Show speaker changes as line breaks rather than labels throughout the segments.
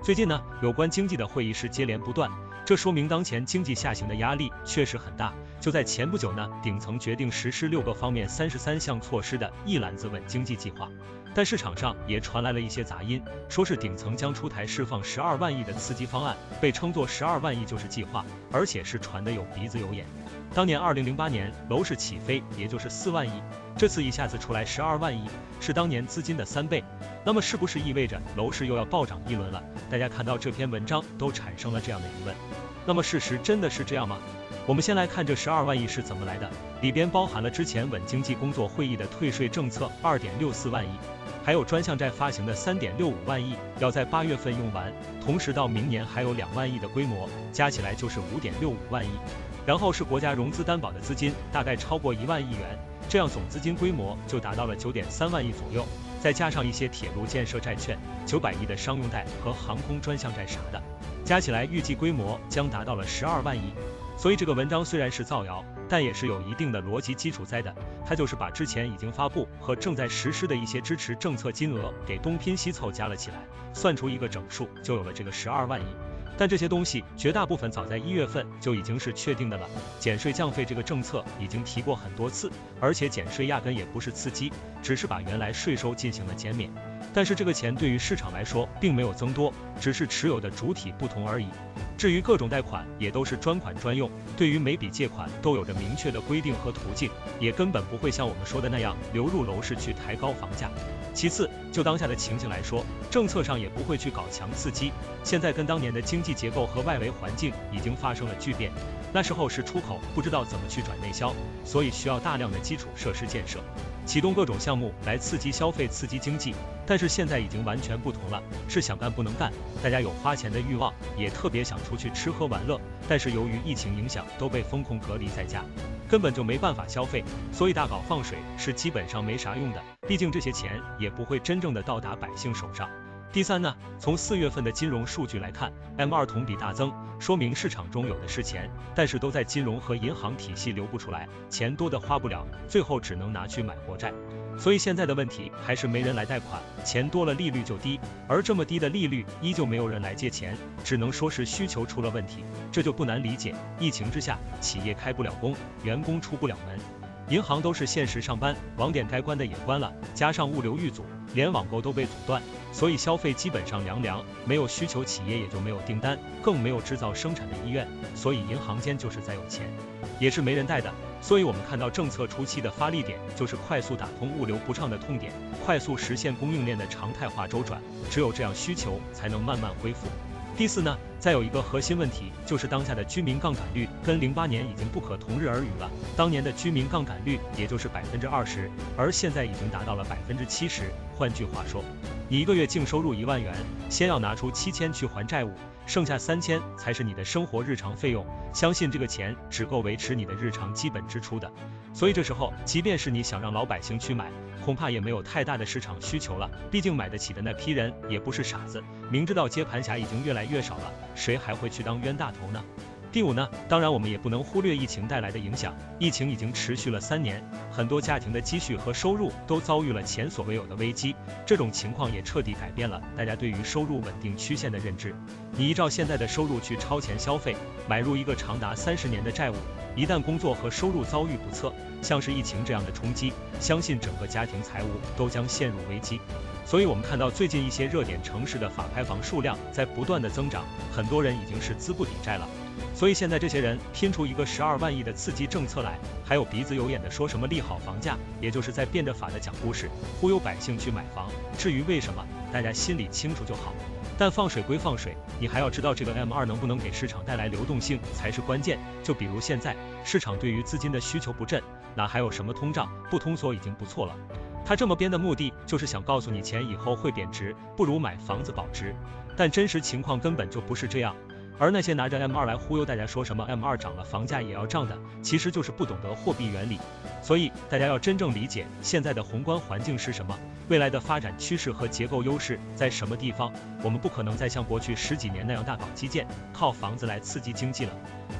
最近呢，有关经济的会议是接连不断，这说明当前经济下行的压力确实很大。就在前不久呢，顶层决定实施6个方面33项措施的一揽子稳经济计划，但市场上也传来了一些杂音，说是顶层将出台释放12万亿的刺激方案，被称作12万亿就是计划，而且是传得有鼻子有眼。当年2008年楼市起飞也就是4万亿，这次一下子出来12万亿，是当年资金的3倍，那么是不是意味着楼市又要暴涨一轮了？大家看到这篇文章都产生了这样的疑问，那么事实真的是这样吗？我们先来看这12万亿是怎么来的，里边包含了之前稳经济工作会议的退税政策2.64万亿，还有专项债发行的3.65万亿，要在8月份用完，同时到明年还有2万亿的规模，加起来就是5.65万亿。然后是国家融资担保的资金，大概超过1万亿元，这样总资金规模就达到了9.3万亿左右，再加上一些铁路建设债券、900亿的商用贷和航空专项债啥的，加起来预计规模将达到了12万亿。所以这个文章虽然是造谣，但也是有一定的逻辑基础在的，它就是把之前已经发布和正在实施的一些支持政策金额给东拼西凑加了起来，算出一个整数，就有了这个12万亿。但这些东西绝大部分早在1月份就已经是确定的了，减税降费这个政策已经提过很多次，而且减税压根也不是刺激，只是把原来税收进行了减免，但是这个钱对于市场来说并没有增多，只是持有的主体不同而已。至于各种贷款也都是专款专用，对于每笔借款都有着明确的规定和途径，也根本不会像我们说的那样流入楼市去抬高房价。其次，就当下的情形来说，政策上也不会去搞强刺激，现在跟当年的经济结构和外围环境已经发生了巨变，那时候是出口不知道怎么去转内销，所以需要大量的基础设施建设，启动各种项目来刺激消费刺激经济，但是现在已经完全不同了，是想干不能干，大家有花钱的欲望，也特别想出去吃喝玩乐，但是由于疫情影响都被封控隔离在家，根本就没办法消费，所以大搞放水是基本上没啥用的，毕竟这些钱也不会真正的到达百姓手上。第三呢，从4月份的金融数据来看 ，M2 同比大增，说明市场中有的是钱，但是都在金融和银行体系流不出来，钱多的花不了，最后只能拿去买国债。所以现在的问题还是没人来贷款，钱多了利率就低，而这么低的利率依旧没有人来借钱，只能说是需求出了问题，这就不难理解，疫情之下企业开不了工，员工出不了门，银行都是限时上班，网点该关的也关了，加上物流遇阻，连网购都被阻断，所以消费基本上凉，没有需求企业也就没有订单，更没有制造生产的意愿，所以银行间就是在有钱，也是没人贷的。所以我们看到政策初期的发力点就是快速打通物流不畅的痛点，快速实现供应链的常态化周转，只有这样需求才能慢慢恢复。第四呢，再有一个核心问题，就是当下的居民杠杆率跟08年已经不可同日而语了。当年的居民杠杆率也就是20%，而现在已经达到了70%。换句话说，你一个月净收入1万元，先要拿出7000去还债务，剩下3000才是你的生活日常费用，相信这个钱只够维持你的日常基本支出的。所以这时候，即便是你想让老百姓去买，恐怕也没有太大的市场需求了，毕竟买得起的那批人也不是傻子，明知道接盘侠已经越来越少了，谁还会去当冤大头呢？第五呢，当然我们也不能忽略疫情带来的影响，疫情已经持续了3年，很多家庭的积蓄和收入都遭遇了前所未有的危机，这种情况也彻底改变了大家对于收入稳定曲线的认知。你依照现在的收入去超前消费，买入一个长达30年的债务，一旦工作和收入遭遇不测，像是疫情这样的冲击，相信整个家庭财务都将陷入危机。所以我们看到最近一些热点城市的法拍房数量在不断的增长，很多人已经是资不抵债了。所以现在这些人拼出一个12万亿的刺激政策来，还有鼻子有眼的说什么利好房价，也就是在变着法的讲故事，忽悠百姓去买房。至于为什么，大家心里清楚就好。但放水归放水，你还要知道这个 M2 能不能给市场带来流动性才是关键。就比如现在市场对于资金的需求不振，哪还有什么通胀，不通缩已经不错了。他这么编的目的就是想告诉你钱以后会贬值，不如买房子保值，但真实情况根本就不是这样。而那些拿着 M2 来忽悠大家说什么 M2 涨了房价也要涨的，其实就是不懂得货币原理。所以大家要真正理解现在的宏观环境是什么，未来的发展趋势和结构优势在什么地方，我们不可能再像过去10几年那样大搞基建，靠房子来刺激经济了。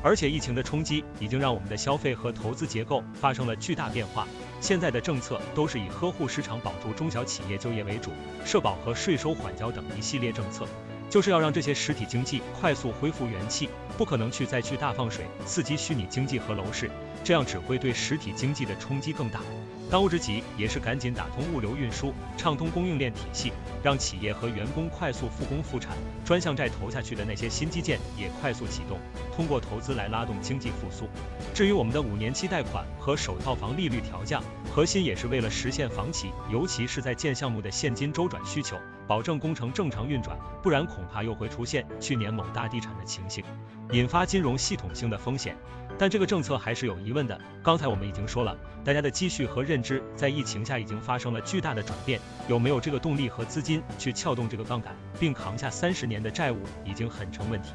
而且疫情的冲击已经让我们的消费和投资结构发生了巨大变化，现在的政策都是以呵护市场、保住中小企业就业为主，社保和税收缓交等一系列政策。就是要让这些实体经济快速恢复元气，不可能再去大放水刺激虚拟经济和楼市，这样只会对实体经济的冲击更大。当务之急也是赶紧打通物流运输，畅通供应链体系，让企业和员工快速复工复产，专项债投下去的那些新基建也快速启动，通过投资来拉动经济复苏。至于我们的5年期贷款和首套房利率调降，核心也是为了实现房企，尤其是在建项目的现金周转需求，保证工程正常运转，不然恐怕又会出现去年某大地产的情形，引发金融系统性的风险。但这个政策还是有疑问的，刚才我们已经说了，大家的积蓄和认知在疫情下已经发生了巨大的转变，有没有这个动力和资金去撬动这个杠杆，并扛下30年的债务，已经很成问题。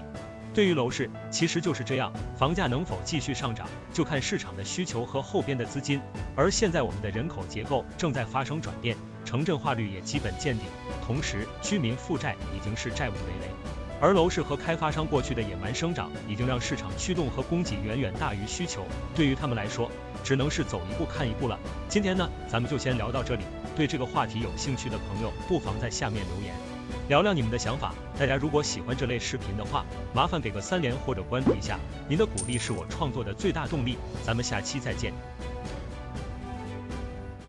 对于楼市，其实就是这样，房价能否继续上涨，就看市场的需求和后边的资金。而现在我们的人口结构正在发生转变，城镇化率也基本见顶，同时居民负债已经是债务累累。而楼市和开发商过去的野蛮生长，已经让市场驱动和供给远远大于需求，对于他们来说，只能是走一步看一步了。今天呢，咱们就先聊到这里，对这个话题有兴趣的朋友，不妨在下面留言，聊聊你们的想法。大家如果喜欢这类视频的话，麻烦给个3连或者关注一下，您的鼓励是我创作的最大动力。咱们下期再见。